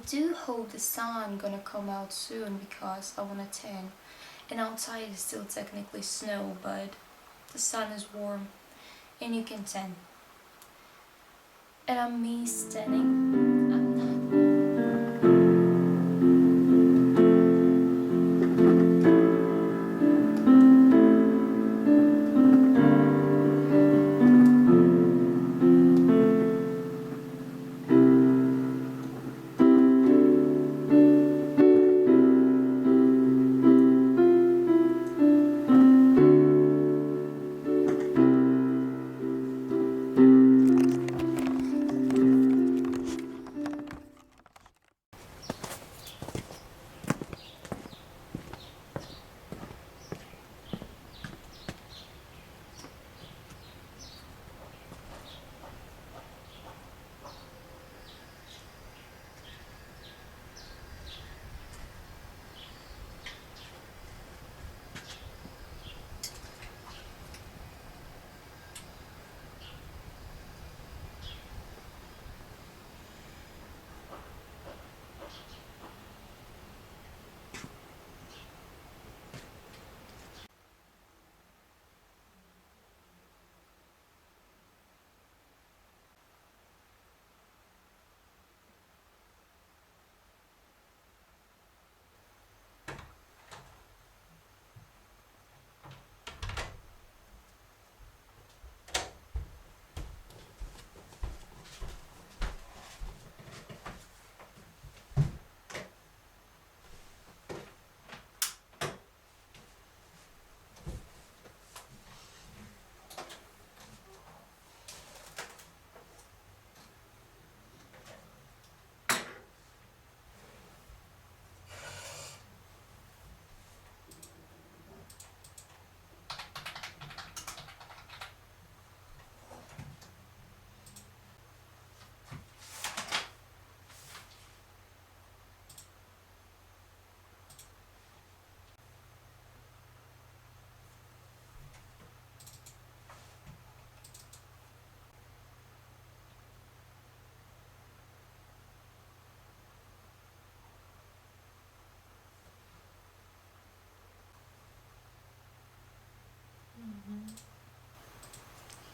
do hope the sun gonna come out soon because I wanna tan. And outside is still technically snow, but the sun is warm and you can tan. And I'm me standing. I'm not.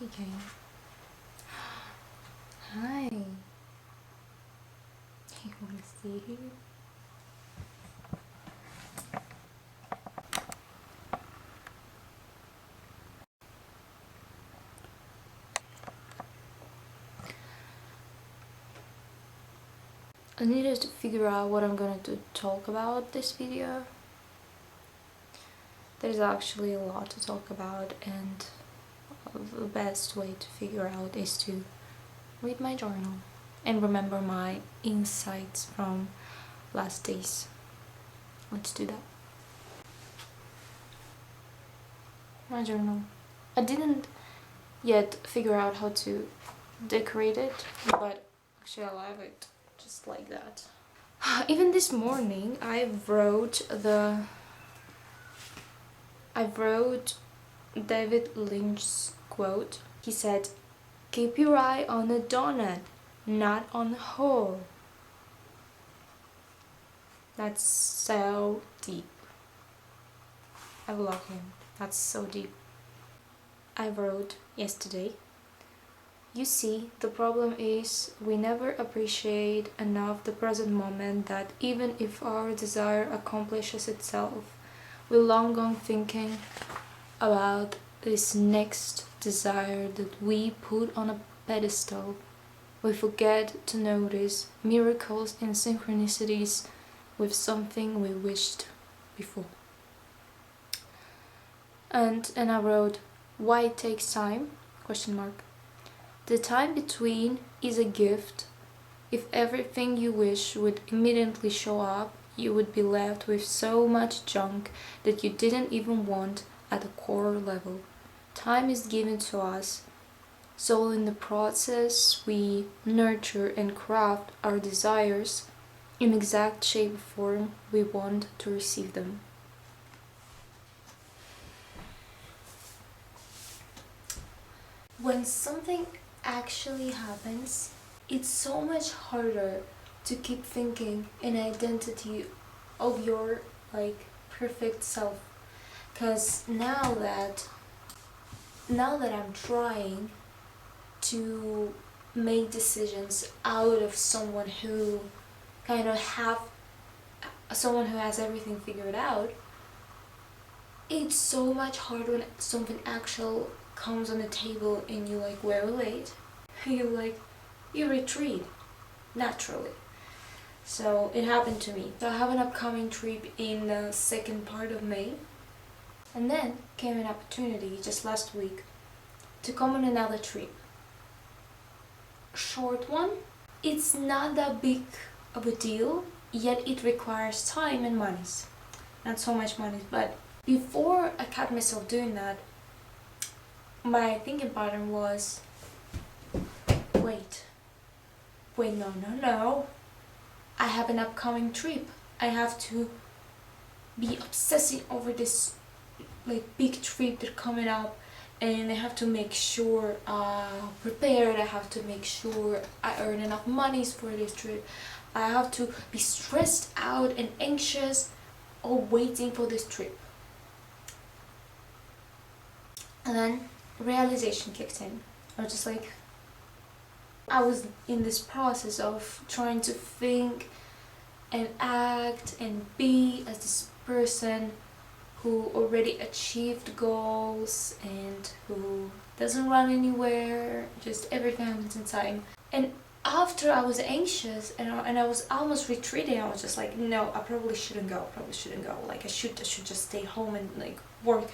Okay. Hi. You wanna stay here? I needed to figure out what I'm going to talk about this video. There's actually a lot to talk about, and the best way to figure out is to read my journal and remember my insights from last days. Let's do that. My journal. I didn't yet figure out how to decorate it, but actually I love it just like that. Even this morning I wrote David Lynch's quote. He said, "Keep your eye on the donut, not on the hole." That's so deep. I love him. That's so deep. I wrote yesterday, "You see, the problem is we never appreciate enough the present moment, that even if our desire accomplishes itself, we long on thinking about this next desire that we put on a pedestal. We forget to notice miracles and synchronicities with something we wished before." And I wrote, "Why it takes time? Question mark. The time between is a gift. If everything you wish would immediately show up, you would be left with so much junk that you didn't even want at a core level. Time is given to us, so in the process we nurture and craft our desires in exact shape or form we want to receive them." When something actually happens, it's so much harder to keep thinking an identity of your like perfect self. Because now that I'm trying to make decisions out of someone who kind of have someone who has everything figured out, it's so much harder when something actual comes on the table and you like, wait, you retreat naturally. So it happened to me. So I have an upcoming trip in the second part of May, and then came an opportunity just last week to come on another trip. Short one. It's not that big of a deal, yet it requires time and money. Not so much money, but before I caught myself doing that, my thinking pattern was, wait, no. I have an upcoming trip. I have to be obsessing over this like big trip that's coming up, and I have to make sure prepared. I have to make sure I earn enough monies for this trip. I have to be stressed out and anxious or waiting for this trip. And then realization kicked in. I was just like, I was in this process of trying to think and act and be as this person who already achieved goals and who doesn't run anywhere, just everything happens in time. And after I was anxious and I was almost retreating, I was just like, no, I probably shouldn't go. Like I should just stay home and like work.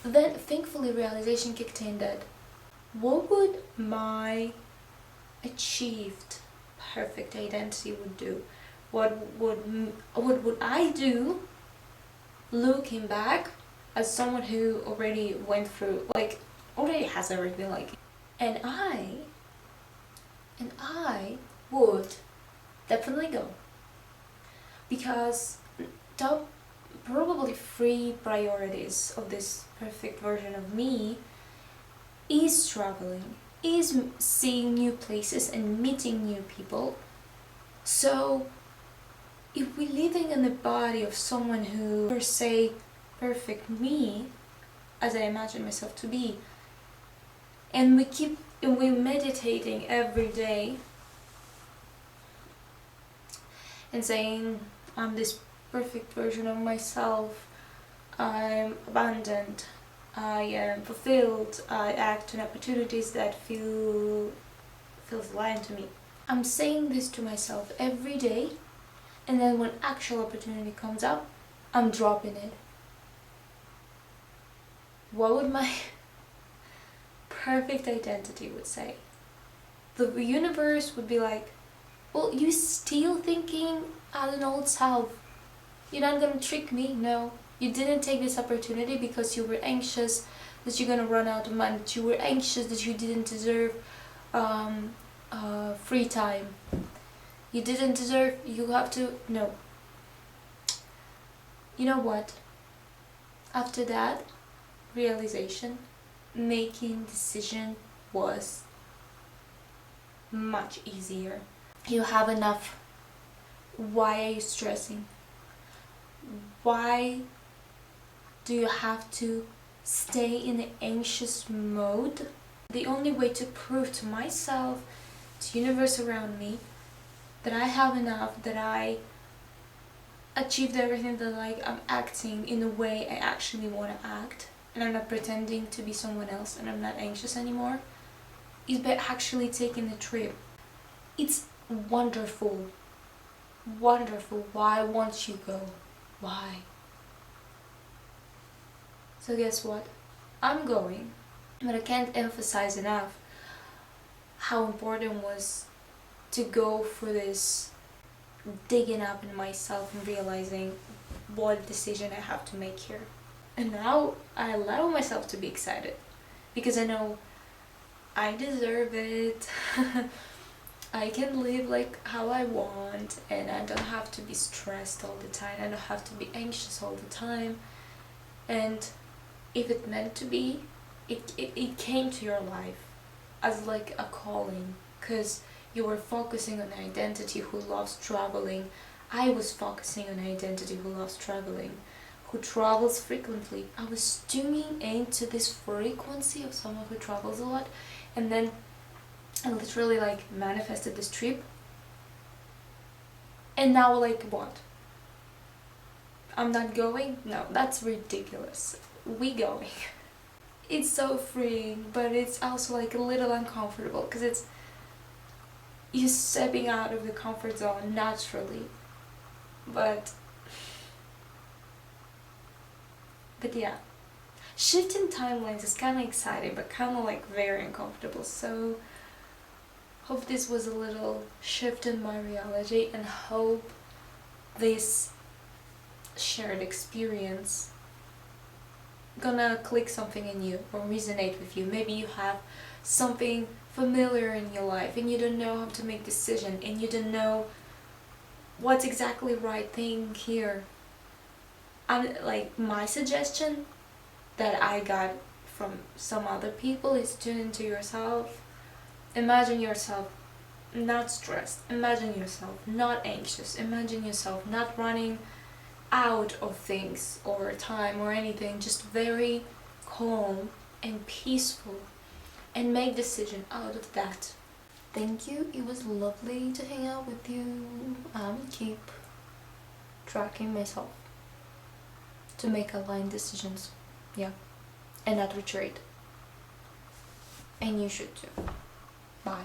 Then thankfully realization kicked in that what would my achieved perfect identity would do? What would I do looking back as someone who already went through, like already has everything, like, and I would definitely go, because top probably 3 priorities of this perfect version of me is traveling, is seeing new places and meeting new people. So if we're living in the body of someone who per se perfect me, as I imagine myself to be, and we're meditating every day and saying, I'm this perfect version of myself, I'm abundant, I am fulfilled, I act on opportunities that feels aligned to me. I'm saying this to myself every day, and then when actual opportunity comes up, I'm dropping it. What would my perfect identity would say? The universe would be like, well, you still thinking as an old self. You're not gonna trick me, no. You didn't take this opportunity because you were anxious that you're gonna run out of money, that you were anxious that you didn't deserve free time. You didn't deserve, you have to, no. You know what? After that realization, making decision was much easier. You have enough. Why are you stressing? Why do you have to stay in the anxious mode? The only way to prove to myself, to the universe around me, that I have enough, that I achieved everything, that like I'm acting in the way I actually want to act, and I'm not pretending to be someone else, and I'm not anxious anymore, is by actually taking the trip. It's wonderful. Why won't you go? Why? So guess what? I'm going, but I can't emphasize enough how important was to go for this digging up in myself and realizing what decision I have to make here. And now I allow myself to be excited because I know I deserve it. I can live like how I want, and I don't have to be stressed all the time. I don't have to be anxious all the time. And if it meant to be, it came to your life as like a calling, because You were focusing on an identity who loves traveling. I was focusing on an identity who loves traveling, who travels frequently. I was tuning into this frequency of someone who travels a lot, and then I literally like manifested this trip. And now like what? I'm not going? No, that's ridiculous. We going. It's so freeing, but it's also like a little uncomfortable because it's you stepping out of the comfort zone naturally. But yeah, shifting timelines is kind of exciting, but kind of like very uncomfortable. So hope this was a little shift in my reality, and hope this shared experience gonna click something in you or resonate with you. Maybe you have something familiar in your life and you don't know how to make decision, and you don't know what's exactly right thing here. And like my suggestion that I got from some other people is tune into yourself. Imagine yourself not stressed. Imagine yourself not anxious. Imagine yourself not running out of things or time or anything, just very calm and peaceful, and make decision out of that. Thank you. It was lovely to hang out with you. Keep tracking myself to make aligned decisions. Yeah. And not retreat. And you should too. Bye.